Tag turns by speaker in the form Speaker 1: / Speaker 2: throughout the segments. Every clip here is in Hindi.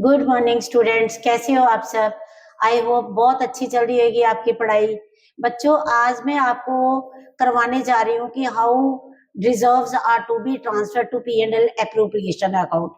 Speaker 1: गुड मॉर्निंग स्टूडेंट्स, कैसे हो आप सब। आई होप बहुत अच्छी चल रही होगी आपकी पढ़ाई। बच्चों, आज मैं आपको करवाने जा रही हूँ कि how reserves are to be transfer to P&L appropriation account.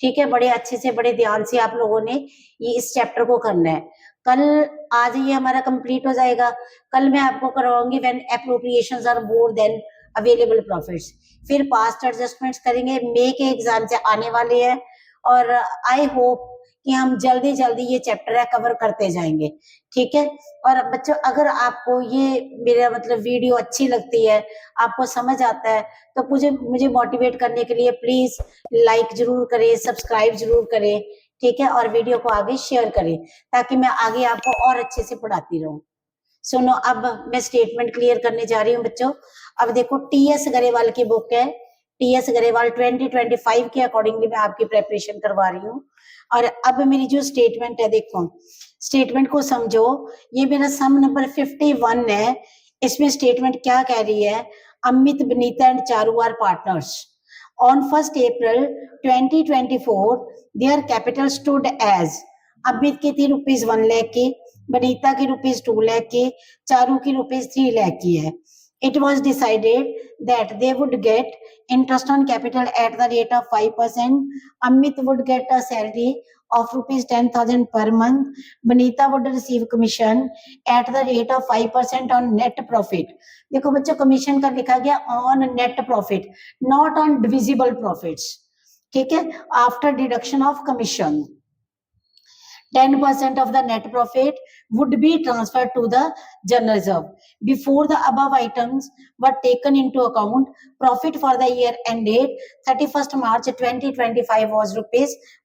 Speaker 1: ठीक है, बड़े अच्छे से बड़े ध्यान से आप लोगों ने ये इस चैप्टर को करना है। कल आज ये हमारा कंप्लीट हो जाएगा। कल मैं आपको करवाऊंगी when appropriations are more than available profits. फिर पास्ट एडजस्टमेंट्स करेंगे, मे के एग्जाम से आने वाले हैं और आई होप कि हम जल्दी जल्दी ये चैप्टर है कवर करते जाएंगे। ठीक है। और बच्चों, अगर आपको ये मेरा मतलब वीडियो अच्छी लगती है, आपको समझ आता है, तो मुझे मुझे मोटिवेट करने के लिए प्लीज लाइक जरूर करें, सब्सक्राइब जरूर करें। ठीक है, और वीडियो को आगे शेयर करें ताकि मैं आगे आपको और अच्छे से पढ़ाती रहूं। सुनो, अब मैं स्टेटमेंट क्लियर करने जा रही हूँ बच्चों। अब देखो, टीएस गरेवाल की बुक है, टीएस गरेवाल 2025 के अकॉर्डिंगली मैं आपकी प्रेपरेशन करवा रही हूँ। और अब मेरी जो स्टेटमेंट है, देखो स्टेटमेंट को समझो। ये मेरा सम नंबर 51 है। इसमें स्टेटमेंट क्या कह रही है? Amit, Banita and Charu are partners. On 1 April 2024 their capital stood as. Amit की थी ₹1 लाख की, बनीता की ₹2 लाख की, चारू की ₹3 लाख की है। It was decided that they would get interest on capital at the rate of 5%. Amit would get a salary of ₹10,000 per month. Banita would receive commission at the rate of 5% on net profit. देखो बच्चों, कमीशन का लिखा गया on net profit, not on divisible profits. ठीक है, after deduction of commission 10% of the net profit would be transferred to the general reserve. Before the above items were taken into account, profit for the year ended 31st March 2025 was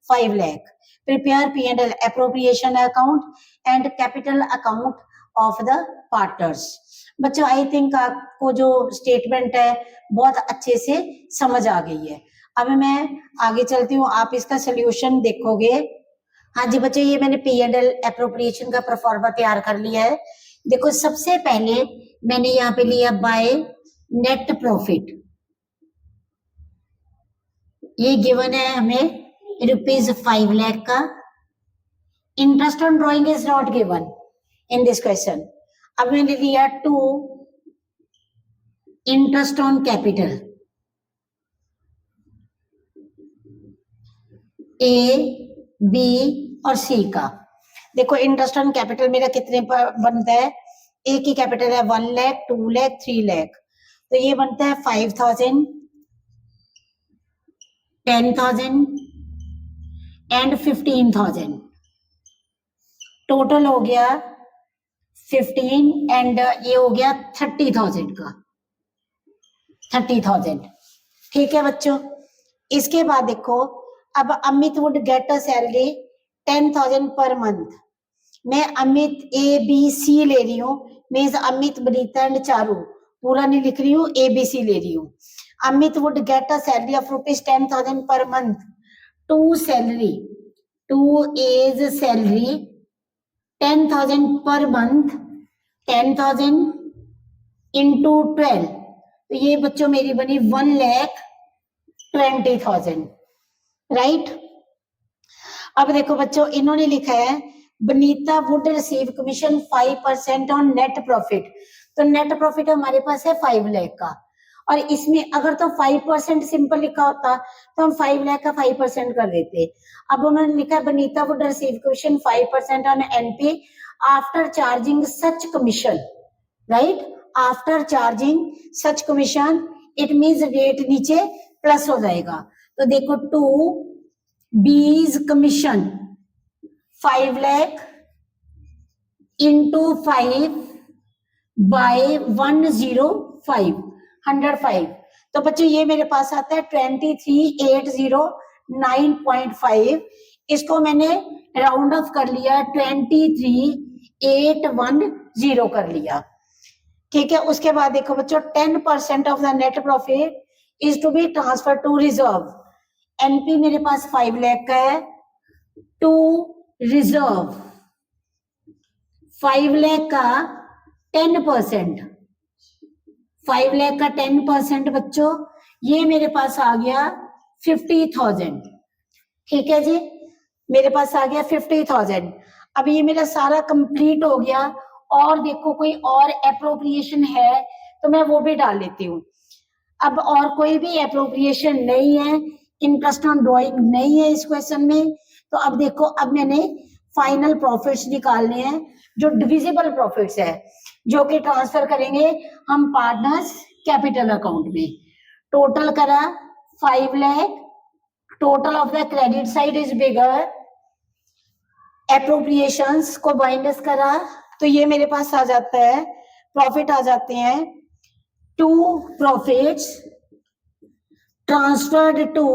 Speaker 1: ₹5 lakh. Prepare P&L appropriation account and capital account of the partners. बच्चों, आई थिंक आपको जो स्टेटमेंट है बहुत अच्छे से समझ आ गई है। अब मैं आगे चलती हूँ, आप इसका सोल्यूशन देखोगे। हाँ जी बच्चों, ये मैंने P&L एप्रोप्रिएशन का प्रोफॉर्मा तैयार कर लिया है। देखो, सबसे पहले मैंने यहाँ पे लिया बाय नेट प्रॉफिट। ये गिवन है हमें ₹5 लाख का। Interest on drawing is not given in this question. अब मैंने लिया 2 interest on capital, A, B और सी का। देखो, इंटरेस्ट ऑन कैपिटल मेरा कितने पर बनता है? ए की कैपिटल है 1 लाख, 2 लाख, 3 लाख, तो ये बनता है 5,000, 10,000 एंड 15,000। टोटल हो गया 15 एंड ये हो गया 30,000 का, 30,000। ठीक है बच्चों, इसके बाद देखो, अब Amit would get a salary 10,000 per month. मैं अमित ए बी सी ले रही हूँ, मीन्स अमित, बनीता एंड चारू, पूरा नहीं लिख रही हूँ, ABC ले रही हूँ। Amit would get a salary of ₹10,000 per month to salary, to as salary 10,000 per month, 10,000 into 12, तो ये बच्चों मेरी बनी 1,20,000, राइट। अब देखो बच्चों, इन्होंने लिखा है Banita would receive commission 5% on net profit. तो नेट प्रॉफिट हमारे पास है 5 लाख का, और इसमें अगर तो 5% सिंपल लिखा होता तो हम 5 लाख का 5% कर देते। अब उन्होंने लिखा है Banita would receive commission 5% on NP after charging such commission, right. After charging such commission, it means rate नीचे प्लस हो जाएगा। तो देखो, 2 B's commission 5 lakh into 5 bye 105, 105, तो बच्चों ये मेरे पास आता है 23,809.5। इसको मैंने राउंड ऑफ कर लिया, 23,810 कर लिया। ठीक है, उसके बाद देखो बच्चों, 10% of the net profit is to be transfer to reserve. NP मेरे पास 5 लाख का है, टू रिजर्व 5 लाख का 10%, 5 लाख का 10% बच्चों, ये मेरे पास आ गया 50,000। ठीक है जी, मेरे पास आ गया 50,000। अब ये मेरा सारा कंप्लीट हो गया। और देखो कोई और एप्रोप्रिएशन है तो मैं वो भी डाल लेती हूँ। अब और कोई भी एप्रोप्रिएशन नहीं है, इंटरेस्ट ऑन ड्रॉइंग नहीं है इस क्वेश्चन में। तो अब देखो, अब मैंने फाइनल प्रॉफिट्स निकालने हैं जो डिविजिबल प्रॉफिट्स है, जो कि ट्रांसफर करेंगे हम पार्टनर्स कैपिटल अकाउंट में। टोटल करा 5 lakh, total of the credit side is bigger, appropriations को माइनस करा तो ये मेरे पास आ जाता है, प्रॉफिट आ जाते हैं 2 profits transferred to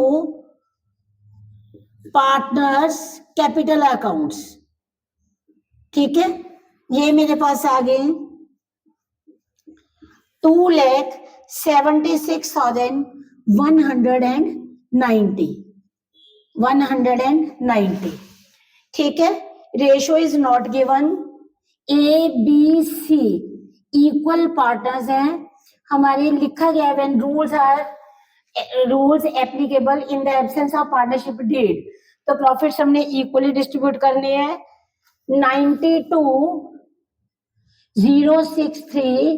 Speaker 1: partners capital accounts। ठीक है, ये मेरे पास आ गए 2,76,190। ठीक है, ratio is not given. A B C equal partners हैं हमारे, लिखा गया है when rules applicable in the absence of partnership deed. तो प्रॉफिट्स हमने इक्वली डिस्ट्रीब्यूट करने हैं। 92,063,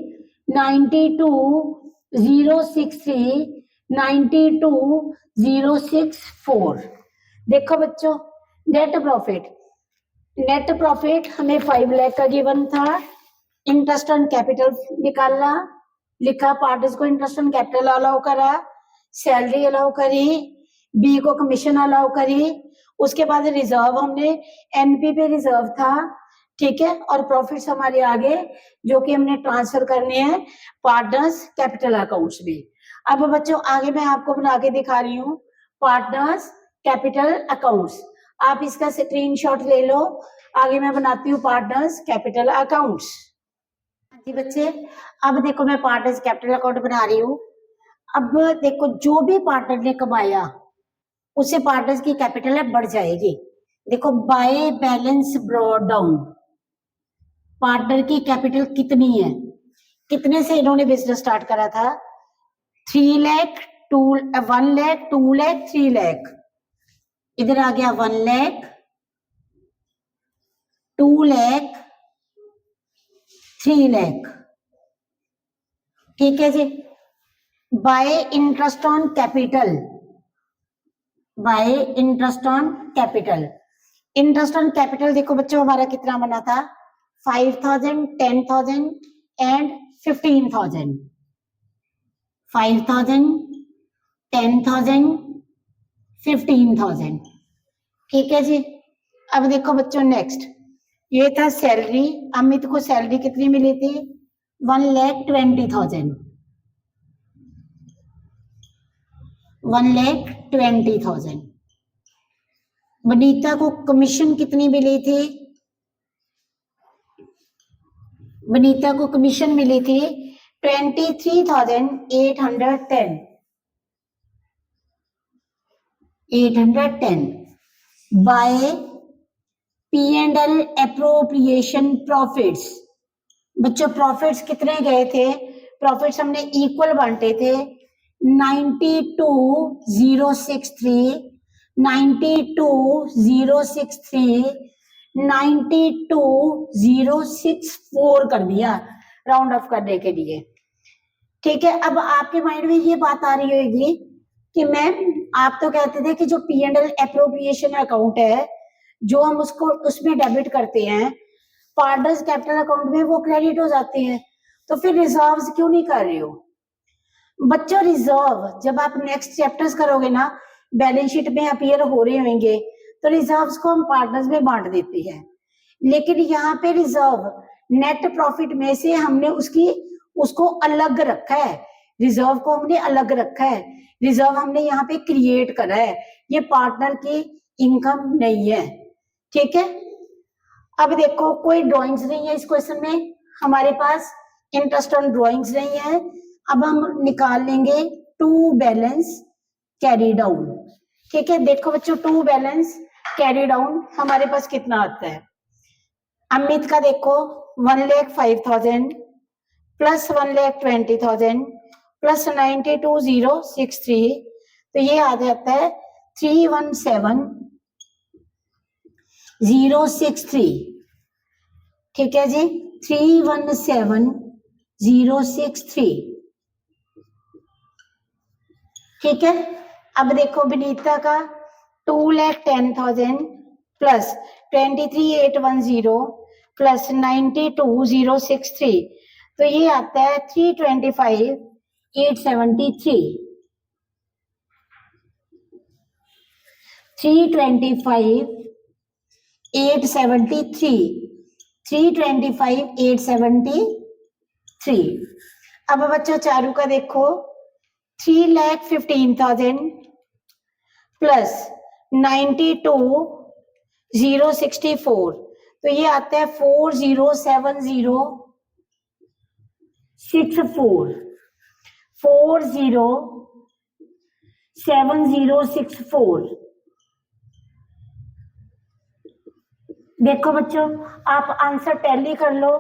Speaker 1: 92,063, 92,064। देखो बच्चों, नेट प्रॉफिट हमें 5 लाख का गिवन था। इंटरेस्ट ऑन कैपिटल निकालना, लिखा पार्टनर्स को इंटरेस्ट ऑन कैपिटल अलाउ करा, सैलरी अलाउ करी, बी को कमीशन अलाउ करी। उसके बाद रिजर्व हमने एनपी पे रिजर्व था। ठीक है, और प्रॉफिट्स हमारे आगे जो कि हमने ट्रांसफर करने हैं पार्टनर्स कैपिटल अकाउंट्स में। अब बच्चों आगे मैं आपको बना के दिखा रही हूँ पार्टनर्स कैपिटल अकाउंट्स। आप इसका स्क्रीनशॉट ले लो। आगे मैं बनाती हूँ पार्टनर्स कैपिटल अकाउंट्स। जी बच्चे, अब देखो मैं पार्टनर्स कैपिटल अकाउंट बना रही हूँ। अब देखो, जो भी पार्टनर ने कमाया उससे पार्टनर्स की कैपिटल है बढ़ जाएगी। देखो, by balance brought down partner की कैपिटल कितनी है, कितने से इन्होंने बिजनेस स्टार्ट करा था? 3 लाख, 1 लाख, 2 लाख, 3 लाख। इधर आ गया 1 लाख, 2 लाख, 3 लाख। ठीक है जी। By interest on capital, by interest on capital, interest on capital देखो बच्चों हमारा कितना बना था? 5,000, 10,000 एंड 15,000। 5,000, 10,000, 15,000। ठीक है जी। अब देखो बच्चों नेक्स्ट, ये था सैलरी। अमित को सैलरी कितनी मिली थी? 1,20,000। 1,20,000। वनीता को कमीशन कितनी मिली थी? वनीता को कमीशन मिली थी 23,810। 810 बाय P&L एप्रोप्रिएशन प्रॉफिट्स। बच्चों प्रॉफिट्स कितने गए थे? प्रॉफिट्स हमने इक्वल बांटे थे। 92,063, 92,063, 92,064 कर दिया राउंड ऑफ करने के लिए। ठीक है, अब आपके माइंड में ये बात आ रही होगी कि मैम आप तो कहते थे कि जो P&L एप्रोप्रिएशन अकाउंट है जो हम उसको उसमें डेबिट करते हैं पार्टनर्स कैपिटल अकाउंट में वो क्रेडिट हो जाते हैं, तो फिर रिजर्व्स क्यों नहीं कर रहे हो? बच्चों रिजर्व जब आप नेक्स्ट चैप्टर्स करोगे ना, बैलेंस शीट में अपीयर हो रहे होंगे, तो रिजर्व्स को हम पार्टनर्स में बांट देते हैं। लेकिन यहाँ पे रिजर्व नेट प्रॉफिट में से हमने उसको अलग रखा है, रिजर्व को हमने अलग रखा है। रिजर्व हमने यहाँ पे क्रिएट करा है, ये पार्टनर की इनकम नहीं है। ठीक है, अब देखो कोई ड्राइंग्स नहीं है इस क्वेश्चन में हमारे पास, इंटरेस्ट ऑन ड्राइंग्स नहीं है। अब हम निकाल लेंगे टू बैलेंस कैरी डाउन। ठीक है, देखो बच्चों टू बैलेंस कैरी डाउन हमारे पास कितना आता है? अमित का देखो 1,05,000 प्लस 1,20,000 प्लस 92,063, तो ये आ जाता है 317 063, ठीक है जी, 317063, ठीक है। अब देखो विनीता का 2,10,000 प्लस 23,810 प्लस 92,063, तो ये आता है 325,873, 325,873, 325,873। अब बच्चों चारू का देखो 3,15,000 प्लस 92,064, तो ये आता है 407064, 407064। देखो बच्चों, आप आंसर टैली कर लो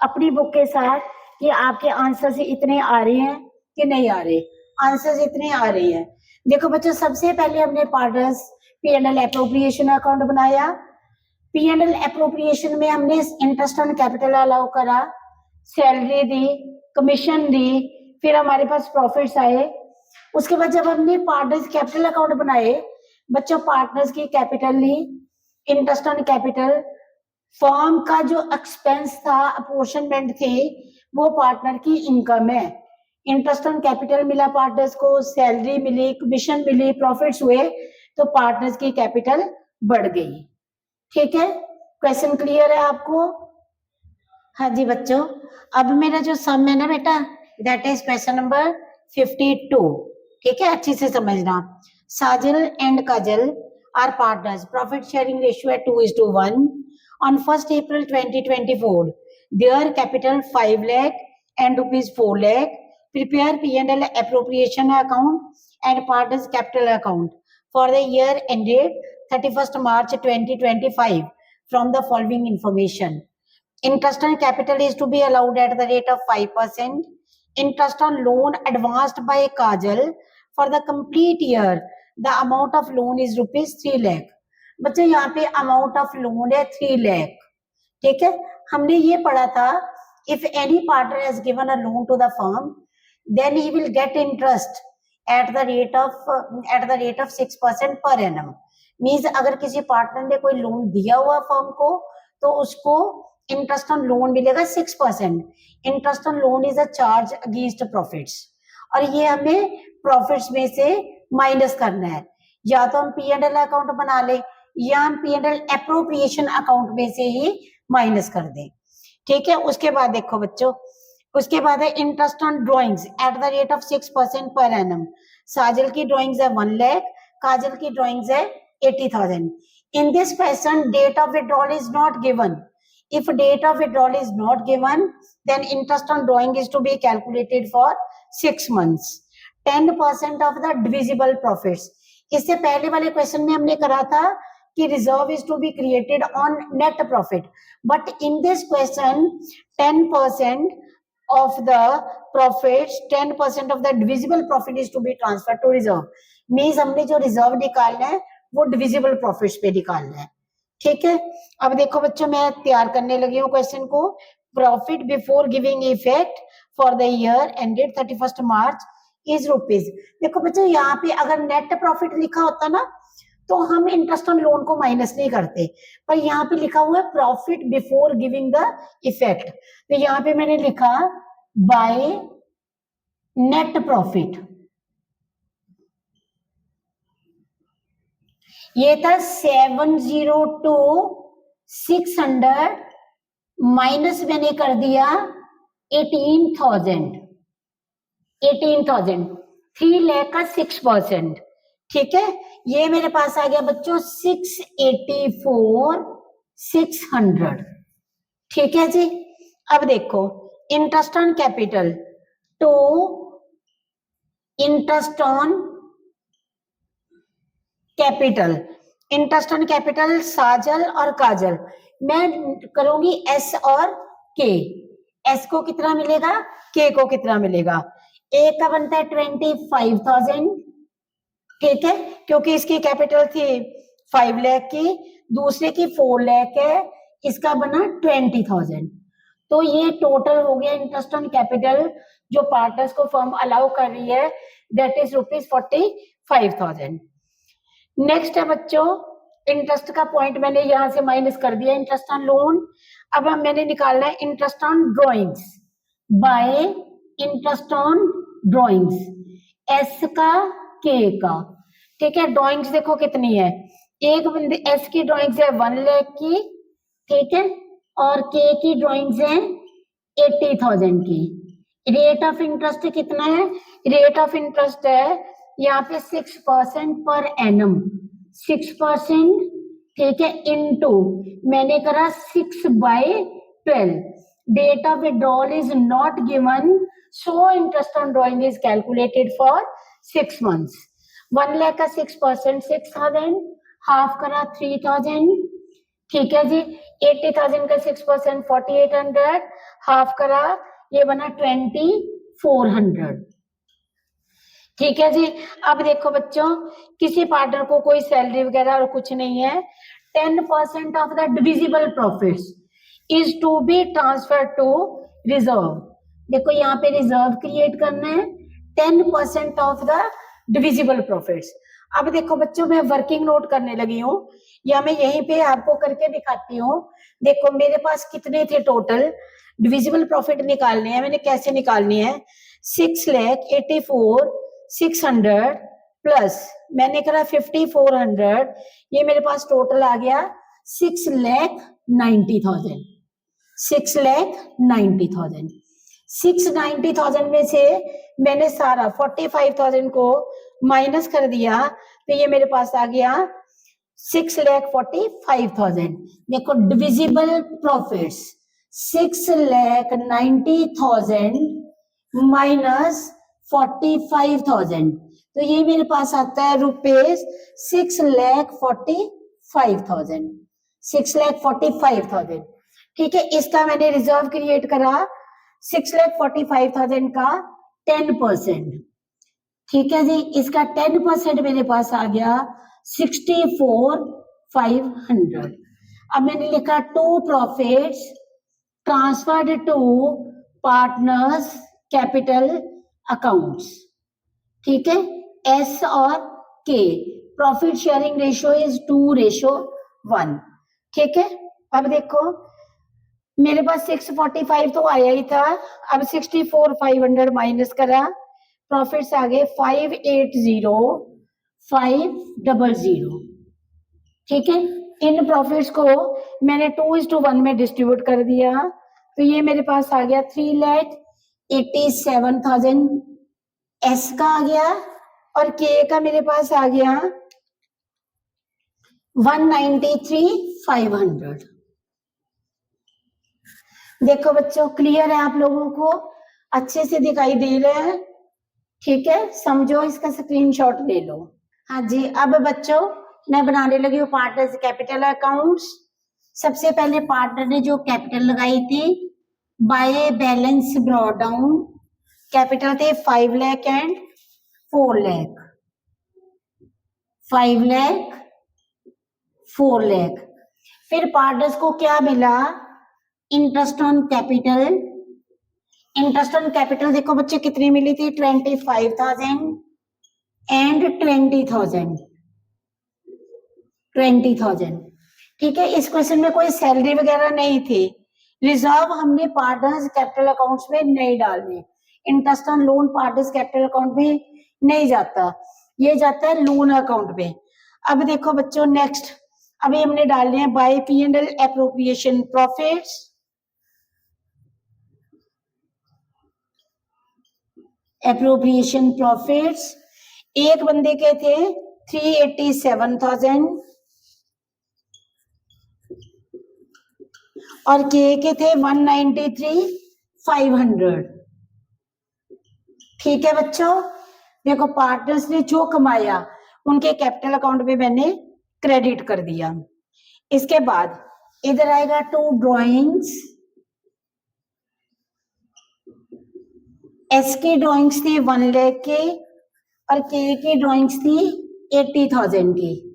Speaker 1: अपनी बुक के साथ कि आपके आंसर से इतने आ रहे हैं कि नहीं आ रहे, आंसर इतने आ रहे हैं। देखो बच्चों, सबसे पहले हमने पार्टर्स P&L एप्रोप्रिएशन अकाउंट बनाया। P&L एप्रोप्रिएशन में हमने इंटरेस्ट ऑन कैपिटल अलाउ करा, सैलरी दी, कमीशन दी, फिर हमारे पास प्रॉफिट्स आए। उसके बाद जब हमने पार्टनर्स कैपिटल अकाउंट बनाए बच्चों, पार्टनर्स की कैपिटल ली, इंटरेस्ट ऑन कैपिटल, फर्म का जो एक्सपेंस था, अपोर्शनमेंट थे, वो पार्टनर की इनकम है। इंटरेस्ट ऑन कैपिटल मिला पार्टनर्स को, सैलरी मिली, कमीशन मिली, प्रॉफिट्स हुए, तो पार्टनर्स की कैपिटल बढ़ गई। ठीक है, क्वेश्चन क्लियर है आपको? हाँ जी बच्चों, अब मेरा जो सम है ना बेटा, दैट इज क्वेश्चन नंबर 52। ठीक है, अच्छी से समझना। Sajil and Kajal are partners, profit sharing ratio है 2:1। On 1st April 2024, their capital 5 lakh and rupees 4 lakh. Prepare P&L appropriation account and partners capital account for the year ended 31st March 2025 from the following information. Interest on capital is to be allowed at the rate of 5%. Interest on loan advanced by Kajal for the complete year, the amount of loan is rupees 3 lakh. बच्चों यहाँ पे अमाउंट ऑफ लोन है 3 लाख। ठीक है, हमने ये पढ़ा था, if any partner has given a loan to the firm then he will get interest at the rate of 6% per annum. Means अगर किसी पार्टनर ने कोई लोन दिया हुआ फर्म को तो उसको इंटरेस्ट ऑन लोन मिलेगा 6%। Interest on loan is a charge against profits, और ये हमें प्रॉफिट्स में से माइनस करना है। या तो हम P&L अकाउंट बना ले या हम P&L एप्रोप्रिएशन अकाउंट में से ही माइनस कर दें। ठीक है, उसके बाद देखो बच्चों, उसके बाद है interest on drawings eight the rate of 6% per annum. साजिल की ड्रॉइंग्स है 1 लाख, काजल की ड्रॉइंग्स है 80,000। In this fashion date of withdrawal is not given. If date of withdrawal is not given then interest on drawing is to be calculated for 6 months। 10% of the divisible profits. इससे पहले वाले क्वेश्चन में हमने करा था कि reserve is to be created on net profit, but in this question 10% of the profits, 10% of the divisible profit is to be transfer to reserve. Means हमने जो रिजर्व निकालना है वो डिविजिबल प्रॉफिट्स पे निकालना है। ठीक है, अब देखो बच्चों, मैं तैयार करने लगी हूँ क्वेश्चन को। Profit before giving effect for the year ended 31st March is rupees. देखो बच्चों, यहाँ पे अगर नेट प्रॉफिट लिखा होता ना तो हम इंटरेस्ट ऑन लोन को माइनस नहीं करते, पर यहाँ पे लिखा हुआ है profit before giving the effect, तो यहाँ पे मैंने लिखा बाय नेट प्रॉफिट। ये था 702,600 माइनस मैंने कर दिया 18,000। 3 लाख का 6%। ठीक है, ये मेरे पास आ गया बच्चों 684,600। ठीक है जी, अब देखो interest on capital to interest on capital. Interest on capital Sajal और काजल, मैं करूंगी एस और के। एस को कितना मिलेगा, के को कितना मिलेगा। ए का बनता है 25,000। ठीक है, क्योंकि इसकी कैपिटल थी 5 लाख की, दूसरे की 4 लाख है, इसका बना 20,000। तो ये टोटल हो गया इंटरेस्ट ऑन कैपिटल जो पार्टनर्स को फर्म अलाउ कर रही है, दैट इज ₹45,000। नेक्स्ट है बच्चों, इंटरेस्ट का पॉइंट मैंने यहां से माइनस कर दिया, इंटरेस्ट ऑन लोन। अब हम मैंने निकालना है interest on drawings bye interest on drawings, S का के का। ठीक है, ड्रॉइंग्स देखो कितनी है, एक बंदे एस की ड्रॉइंग्स है 1 लाख की, ठीक है, और के की ड्रॉइंग्स है 80,000 की। रेट ऑफ इंटरेस्ट कितना है, रेट ऑफ इंटरेस्ट है यहाँ पे 6% पर एनम, 6%, ठीक है, इनटू मैंने करा 6/12। Date of withdrawal is not given, so interest on drawing is calculated for 6 months. 1 lakh का 6% 6,000, हाफ करा 3,000, ठीक है जी। 80,000 का 6% 4,800, हाफ करा ये बना 2,400। ठीक है जी। अब देखो बच्चों, किसी पार्टनर को कोई सैलरी वगैरह और कुछ नहीं है, 10% of the divisible profits is to be transfer to reserve. देखो यहाँ पे रिजर्व क्रिएट करना है, 10% ऑफ द डिविजिबल प्रॉफिट्स। अब देखो बच्चों, मैं वर्किंग नोट करने लगी हूँ, या मैं यहीं पे आपको करके दिखाती हूँ। देखो मेरे पास कितने थे टोटल डिविजिबल प्रॉफिट निकालने हैं, मैंने कैसे निकालनी है, 6,84,600 प्लस मैंने करा 5,400, ये मेरे पास टोटल आ गया 6,90,000। 6,90,000, 6,90,000 में से मैंने सारा 45,000 को माइनस कर दिया, तो ये मेरे पास आ गया 6,45,000। देखो डिविजिबल प्रॉफिट्स 6,90,000 माइनस 45,000, तो ये मेरे पास आता है ₹6,45,000, 6,45,000। ठीक है, इसका मैंने रिजर्व क्रिएट करा 6,45,000 का 10%। ठीक है जी, इसका 10% मेरे पास आ गया 64,500। अब मैंने लिखा to profits transferred to partners capital accounts. ठीक है, एस और के, प्रॉफिट शेयरिंग रेशियो इज 2:1। ठीक है, अब देखो मेरे पास 645 तो आया ही था, अब 64,500 माइनस करा, प्रॉफिट्स आ गए 580,500। ठीक है, इन प्रॉफिट्स को मैंने 2:1 में डिस्ट्रीब्यूट कर दिया, तो ये मेरे पास आ गया 3,87,000 एस का आ गया, और के का मेरे पास आ गया 193,500। देखो बच्चों, क्लियर है आप लोगों को, अच्छे से दिखाई दे रहे हैं? ठीक है, समझो, इसका स्क्रीनशॉट ले लो। हाँ जी, अब बच्चों मैं बनाने लगी हूँ पार्टनर्स कैपिटल अकाउंट्स। सबसे पहले पार्टनर ने जो कैपिटल लगाई थी by balance brought down, capital थे 5 लाख एंड 4 लाख, 5 लाख 4 लाख। फिर पार्टनर्स को क्या मिला, interest on capital. Interest on capital देखो बच्चे कितनी मिली थी, 25,000 एंड 20,000, 20,000। ठीक है, इस क्वेश्चन में कोई सैलरी वगैरह नहीं थी। रिजर्व हमने पार्टनर्स कैपिटल अकाउंट्स में नहीं डालने, interest on loan partners capital account में नहीं जाता, ये जाता है लोन अकाउंट पे। अब देखो बच्चों नेक्स्ट, अभी हमने डालने हैं by P&L appropriation profits. Appropriation profits एक बंदे के थे 387,000 और के थे 193,500। ठीक है बच्चों, देखो पार्टनर्स ने जो कमाया उनके कैपिटल अकाउंट में मैंने क्रेडिट कर दिया। इसके बाद इधर आएगा टू ड्रॉइंग्स, एस की ड्रॉइंग्स थी 1 लाख की और के की ड्रॉइंग्स थी 80,000 की।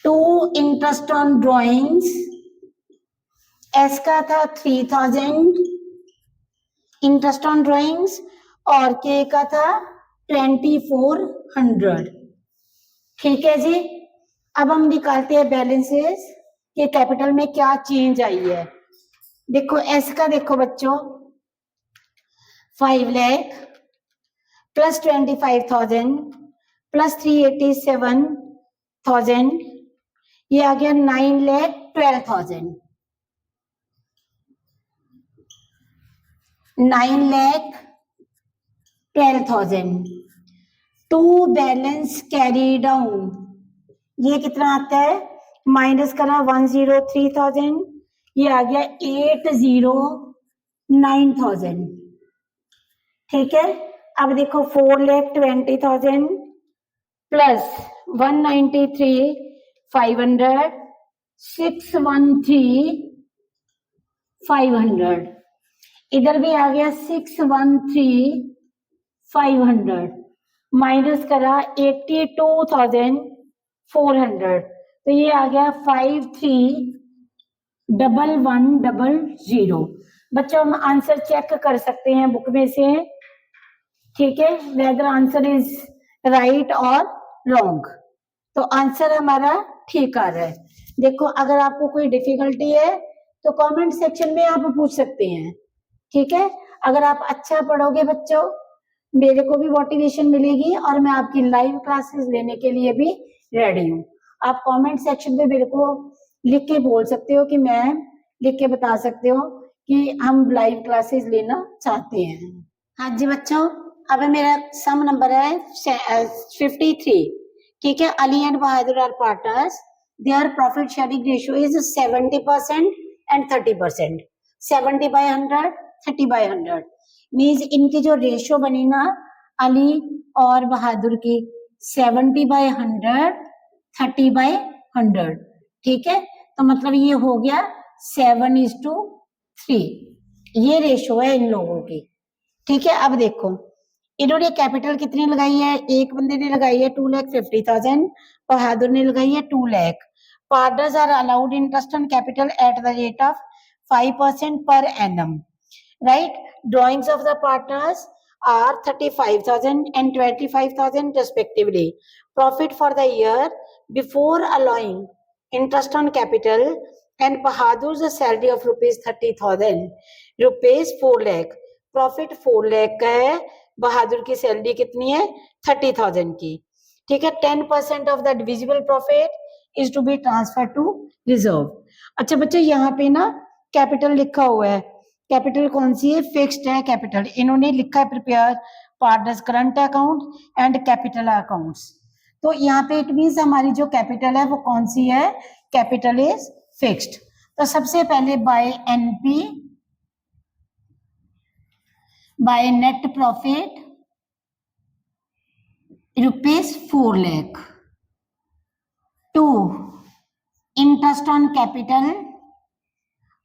Speaker 1: To interest on drawings, S का था 3000 इंटरेस्ट ऑन ड्रॉइंग्स और के का था 2400। ठीक है जी। अब हम निकालते हैं बैलेंसेस कि कैपिटल में क्या चेंज आई है। देखो एस का देखो बच्चों 5 लाख प्लस 25,000 प्लस 387,000, ये आ गया 9,12,000। 9,12,000 टू बैलेंस कैरी डाउन, ये कितना आता है माइनस करा 103,000, ये आ गया 809,000। ठीक है। अब देखो 4,20,000 प्लस 193,500 613,500, इधर भी आ गया 613,500 माइनस करा 82,400, तो ये आ गया 53,1100। बच्चों हम आंसर चेक कर सकते हैं बुक में से, ठीक है, वेदर आंसर इज राइट और रॉन्ग। तो आंसर हमारा ठीक आ रहा है। देखो अगर आपको कोई डिफिकल्टी है तो कमेंट सेक्शन में आप पूछ सकते हैं, ठीक है। अगर आप अच्छा पढ़ोगे बच्चों, मेरे को भी मोटिवेशन मिलेगी और मैं आपकी लाइव क्लासेस लेने के लिए भी रेडी हूँ। आप कमेंट सेक्शन में मेरे को लिख के बोल सकते हो कि मैम, लिख के बता सकते हो कि हम लाइव क्लासेस लेना चाहते हैं। हाँ जी बच्चों, अब मेरा सम नंबर है 53। ठीक है। Ali and Bahadur are partners, their profit sharing ratio is 70% and 30%। 70/100, 30/100 means इनकी जो रेशियो बनी ना अली और बहादुर की 70/100, 30/100। ठीक है। तो मतलब ये हो गया 7:3, ये रेशियो है इन लोगों की। ठीक है। अब देखो इन्होंने कैपिटल कितनी लगाई है, एक बंदे ने लगाई है 2,50,000, बहादुर ने लगाई है 2 lakh. Partners are allowed interest on capital at the rate of 5% per annum, right? Drawings of the partners are 35,000 and 25,000 respectively. Profit for the year before allowing interest on capital and Bahadur's salary of rupees 30,000, rupees 4 lakh. Profit 4 lakh का है, बहादुर की सैलरी कितनी है 30,000 की। ठीक है। 10% of the divisible profit is to be transfer to reserve. अच्छा बच्चे यहाँ पे ना कैपिटल लिखा हुआ है, कैपिटल कौन सी है, फिक्स्ड है कैपिटल। इन्होंने लिखा है prepare partners current account and capital accounts. तो यहाँ पे इट मीन्स हमारी जो कैपिटल है वो कौन सी है, कैपिटल इज फिक्स्ड। तो सबसे पहले by NP, by net profit rupees 4 lakh, 2 interest on capital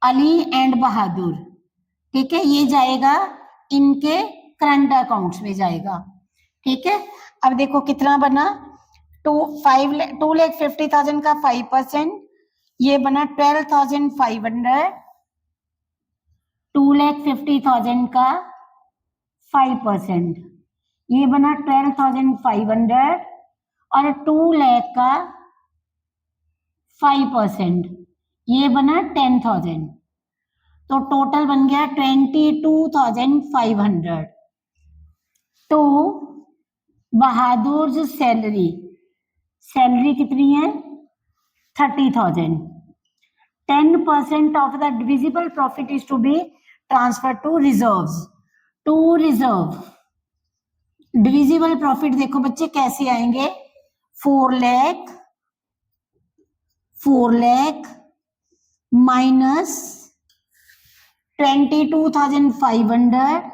Speaker 1: Ali and Bahadur. ठीक है। ये जाएगा इनके करंट अकाउंट्स में जाएगा। ठीक है। अब देखो कितना बना 2,50,000 का 5%, ये बना 12,500, 2,50,000 का 5%, ये बना 12,500 और 2 लाख का 5%, ये बना 10,000। तो टोटल बन गया 22,500। तो बहादुर सैलरी, सैलरी कितनी है 30,000। 10% of the divisible profit is to be transfer to reserves. To reserve divisible profit देखो बच्चे कैसे आएंगे, 4 लाख माइनस 22,500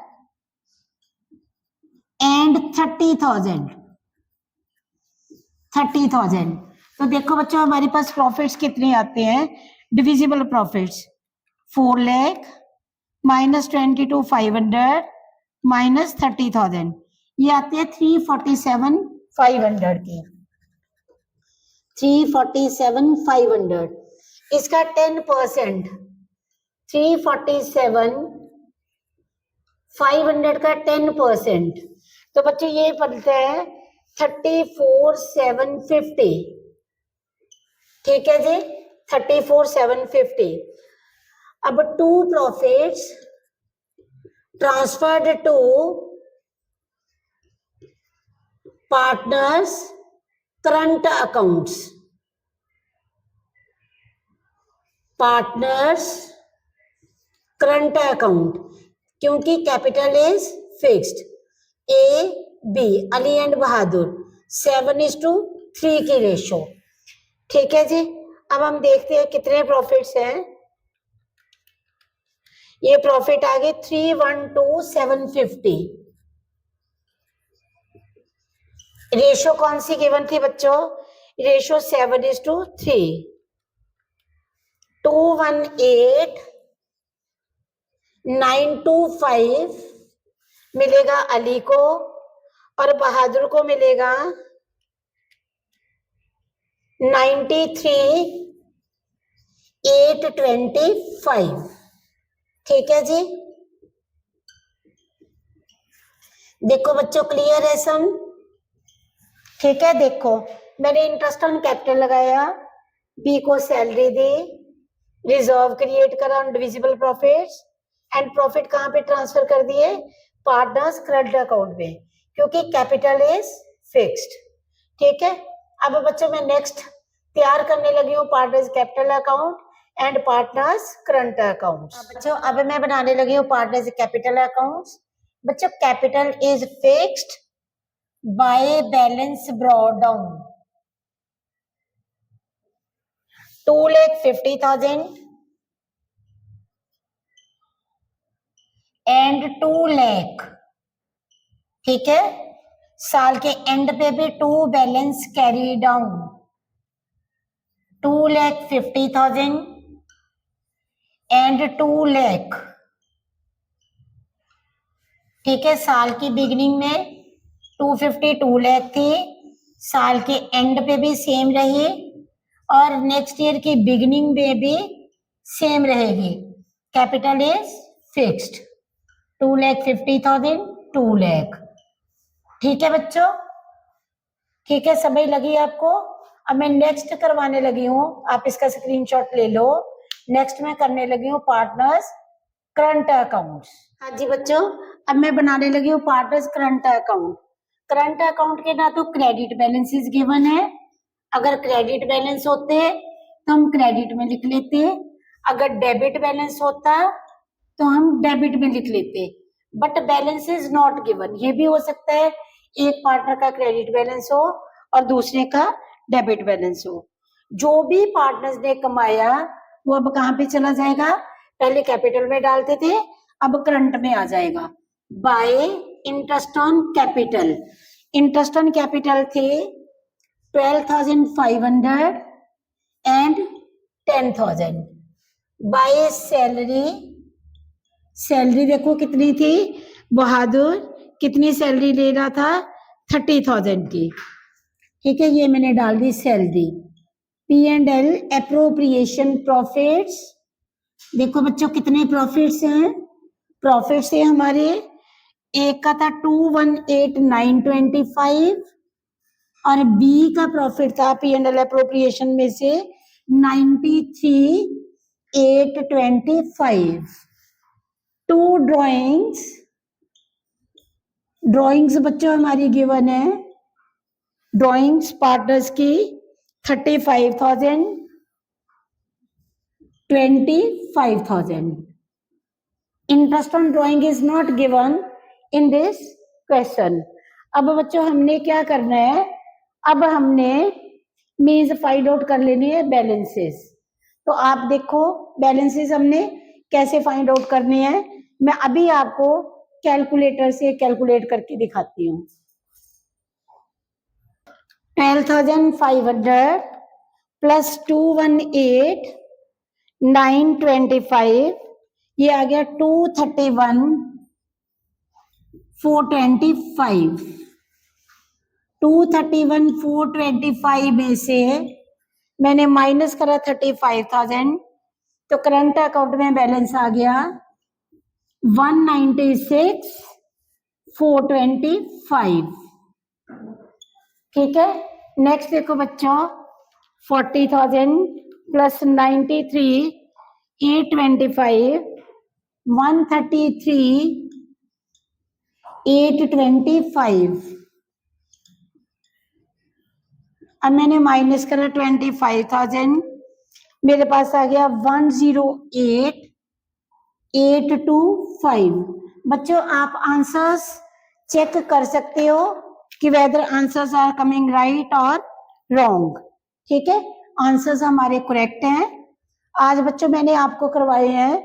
Speaker 1: एंड 30,000। तो देखो बच्चों हमारे पास प्रॉफिट्स कितने आते हैं, divisible profits 4 lakh minus 22,500 minus 30,000, ये आते हैं 347,500 के। 347,500, इसका 10%, 347,500 का 10%, तो बच्चों ये बनता है 34,750। ठीक है जी, 34,750। अब to profits transferred to partners current accounts, partners current account, क्योंकि capital is fixed. A B, Ali and Bahadur, 7:3 की रेशो। ठीक है जी, अब हम देखते हैं कितने प्रॉफिट्स हैं। ये प्रॉफिट आ गए 312,750। रेशो कौन सी गिवन थी बच्चों? रेशो 7:3। 218,925 मिलेगा अली को और बहादुर को मिलेगा 93,825। ठीक है जी, देखो बच्चों क्लियर है सम? ठीक है, देखो मैंने इंटरेस्ट ऑन कैपिटल लगाया, बी को सैलरी दी, रिजर्व क्रिएट करा on divisible profits, and profit कहाँ पे ट्रांसफर कर दिए? पार्टनर्स करंट अकाउंट में, क्योंकि कैपिटल इज फिक्स्ड। ठीक है, अब बच्चों मैं नेक्स्ट तैयार करने लगी हूँ partners capital account and partners current accounts. बच्चों अब मैं बनाने लगी हूँ पार्टनर्स कैपिटल अकाउंट्स। बच्चों capital is fixed by balance brought down 2,50,000 and 2 lakh. ठीक है, साल के एंड पे भी 2 balance carry down 2,50,000 and 2 lakh. ठीक है, साल की बिगिनिंग में 250 2 लाख थी, साल के एंड पे भी सेम रही और नेक्स्ट ईयर की बिगिनिंग में भी सेम रहेगी। Capital is fixed 2,50,000 2 lakh. ठीक है बच्चों, ठीक है, समझ लगी आपको? अब मैं नेक्स्ट करवाने लगी हूँ, आप इसका स्क्रीनशॉट ले लो। नेक्स्ट मैं करने लगी हूँ पार्टनर्स करंट अकाउंट्स। हाँ जी बच्चों, अब मैं बनाने लगी हूँ partners current account. Current account के ना तो क्रेडिट बैलेंसेस गिवन है, अगर क्रेडिट बैलेंस होते तो हम क्रेडिट में लिख लेते, अगर डेबिट बैलेंस होता तो हम डेबिट में लिख लेते, but balance is not given. ये भी हो सकता है एक पार्टनर का क्रेडिट बैलेंस हो और दूसरे का डेबिट बैलेंस हो। जो भी पार्टनर्स ने कमाया वो अब कहाँ पे चला जाएगा? पहले कैपिटल में डालते थे, अब करंट में आ जाएगा। Bye interest on capital, interest on capital थे 12,500 एंड 10,000। बाय सैलरी, सैलरी देखो कितनी थी, बहादुर कितनी सैलरी ले रहा था? 30,000 की। ठीक है, ये मैंने डाल दी सैलरी। P&L एप्रोप्रिएशन प्रॉफिट्स, देखो बच्चों कितने प्रॉफिट्स हैं? प्रॉफिट्स है हमारे, एक का था 218,925 और बी का प्रॉफिट था P&L एप्रोप्रिएशन में से 93,825। टू ड्राइंग्स बच्चों हमारी गिवन है, ड्राइंग्स पार्टनर्स की 35,000 25,000। Interest on drawing is not given in this question. अब बच्चों हमने क्या करना है? अब हमने मीन्स फाइंड आउट कर लेनी है बैलेंसेस। तो आप देखो बैलेंसेस हमने कैसे फाइंड आउट करने हैं, मैं अभी आपको कैलकुलेटर से कैलकुलेट करके दिखाती हूँ। 12,500 प्लस 218,925, ये आ गया 231,425। 231,425 में से मैंने माइनस करा 35,000, तो करंट अकाउंट में बैलेंस आ गया 196,425। ठीक है। नेक्स्ट देखो बच्चों, 40,000 प्लस 93,825, 133,825। अब मैंने माइनस करा 25,000, मेरे पास आ गया 108,825। बच्चों आप आंसर्स चेक कर सकते हो कि whether answers are coming right और रॉन्ग। ठीक है, आंसर्स हमारे करेक्ट हैं। आज बच्चों मैंने आपको करवाए हैं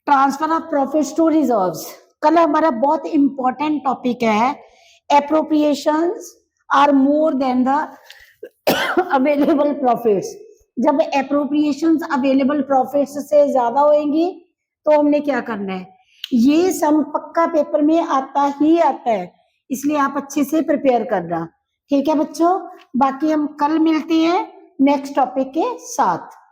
Speaker 1: transfer of profits to reserves. कल हमारा बहुत इंपॉर्टेंट टॉपिक है appropriations are more than the available profits. जब एप्रोप्रिएशंस अवेलेबल प्रॉफिट्स से ज्यादा होंगी तो हमने क्या करना है, ये सम पक्का पेपर में आता ही आता है, इसलिए आप अच्छे से प्रिपेयर करना। ठीक है बच्चों, बाकी हम कल मिलते हैं नेक्स्ट टॉपिक के साथ।